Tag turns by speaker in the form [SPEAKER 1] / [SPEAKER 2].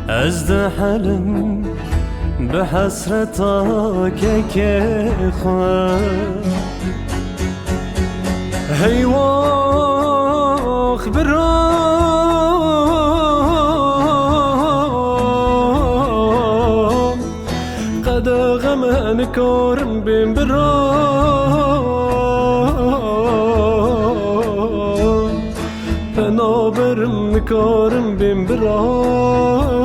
[SPEAKER 1] از ده حلم به حسرتا که خواه هیواخ برا قد غم نکارم بین برا پنابرم نکارم بین برا